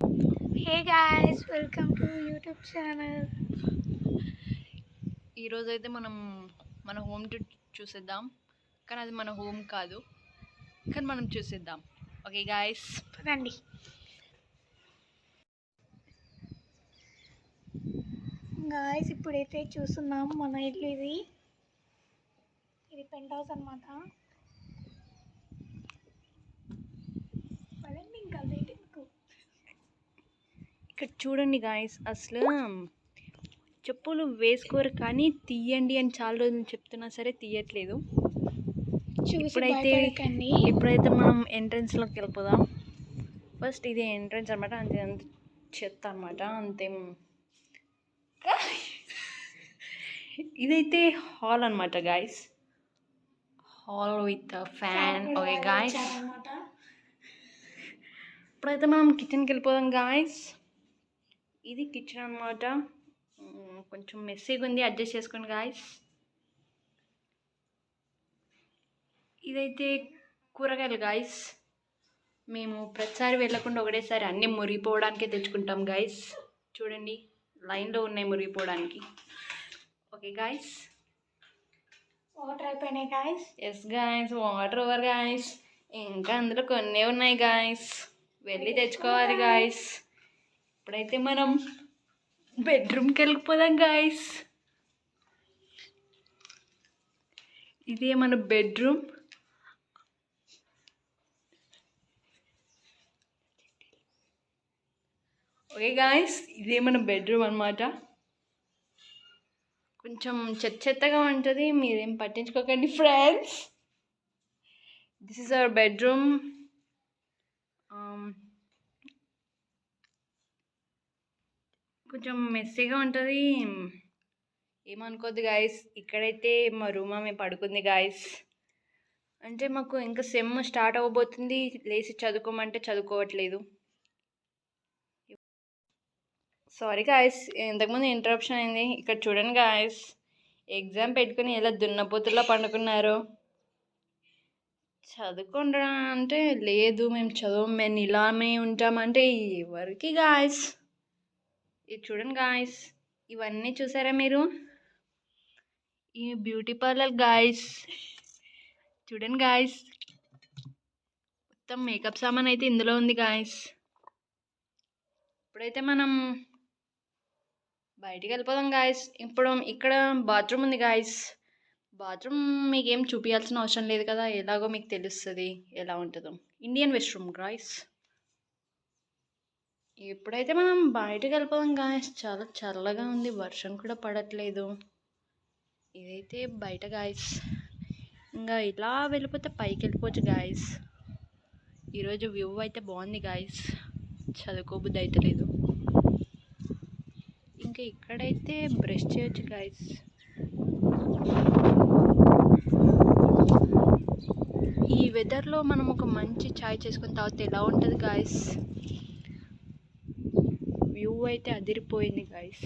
Hey guys, welcome to YouTube channel. ఈరోజైతే మనం మన హోమ్ టూర్ చూసేద్దాం. కానీ అది మన హోమ్ కాదు, కానీ మనం చూసేద్దాం. ఓకే గాయస్, రండి. గాయ్స్, ఇప్పుడైతే చూస్తున్నాం మన ఇల్లు. ఇది పెంట్ హౌస్ అనమాట. ఇంకా ఇక్కడ చూడండి గాయస్, అసలు చెప్పులు వేసుకోరు కానీ తీయండి అని చాలా రోజులు చెప్తున్నా సరే తీయట్లేదు. ఇప్పుడైతే మనం ఎంట్రన్స్లోకి వెళ్ళిపోదాం. ఫస్ట్ ఇది ఎంట్రన్స్ అనమాట. అంతే చెత్త అనమాట. అంతేం ఇదైతే హాల్ అనమాట guys. Hall with fan. Okay guys, ఇప్పుడైతే మనం కిచెన్కి వెళ్ళిపోదాం గాయస్. ఇది కిచెన్ అనమాట. కొంచెం మెస్సీగా ఉంది, అడ్జస్ట్ చేసుకోండి గాయస్. ఇదైతే కూరగాయలు గాయస్. మేము ప్రతిసారి వెళ్ళకుండా ఒకటేసారి అన్నీ మురిగిపోవడానికే తెచ్చుకుంటాం గాయస్. చూడండి, లైన్లో ఉన్నాయి మురిగిపోవడానికి. ఓకే గాయస్, వాటర్ అయిపోయినాయి guys. Yes guys, water over guys. ఇంకా అందులో కొన్ని ఉన్నాయి గాయస్, వెళ్ళి తెచ్చుకోవాలి గాయస్. ఇప్పుడైతే మనం బెడ్రూమ్కి వెళ్ళిపోదాం గాయస్. ఇదే మన బెడ్రూమ్. ఓకే గాయస్, ఇదే మన బెడ్రూమ్ అనమాట. కొంచెం చెత్తగా ఉంటుంది, మీరేం పట్టించుకోకండి friends. This is our bedroom. కొంచెం మెస్సీగా ఉంటుంది, ఏమనుకోద్దు గాయస్. ఇక్కడైతే మా రూమ్ ఆమె పడుకుంది గాయస్. అంటే మాకు ఇంకా సెమ్ స్టార్ట్ అవ్వబోతుంది, లేచి చదువుకోమంటే చదువుకోవట్లేదు. సారీ గాయస్, ఇంతకుముందు ఇంటరప్షన్ అయింది. ఇక్కడ చూడండి గాయస్, ఎగ్జామ్ పెట్టుకుని ఎలా దున్నపోతుల్లో పండుకున్నారు. చదువుకుంటా అంటే లేదు, మేము చదువు, మేము ఇలానే ఉంటామంటే ఎవరికి గాయస్. ఇది చూడండి గాయస్, ఇవన్నీ చూసారా మీరు? ఈ బ్యూటీ పార్లర్ గాయస్. చూడండి గాయస్, మొత్తం మేకప్ సామాన్ అయితే ఇందులో ఉంది గాయస్. ఇప్పుడైతే మనం బయటికి వెళ్ళిపోదాం గాయస్. ఇప్పుడు ఇక్కడ బాత్రూమ్ ఉంది గాయస్. బాత్రూమ్ మీకేం చూపించాల్సిన అవసరం లేదు కదా, ఎలాగో మీకు తెలుస్తుంది ఎలా ఉంటుందో. Indian west room guys. ఇప్పుడైతే మనం బయటకు వెళ్ళిపోదాం గాయస్. చాలా చల్లగా ఉంది, వర్షం కూడా పడట్లేదు. ఇదైతే బయట గాయస్. ఇంకా ఇలా వెళ్ళిపోతే పైకి వెళ్ళిపోవచ్చు గాయస్. ఈరోజు వ్యూ అయితే బాగుంది గాయస్, చదువుకోబుద్ధి అయితే లేదు. ఇంకా ఇక్కడైతే బ్రష్ చేయొచ్చు గాయస్. ఈ వెదర్లో మనం ఒక మంచి చాయ్ చేసుకొని తాగితే ఎలా ఉంటుంది గాయస్. వ్యూ అయితే అదిరిపోయింది గాయస్.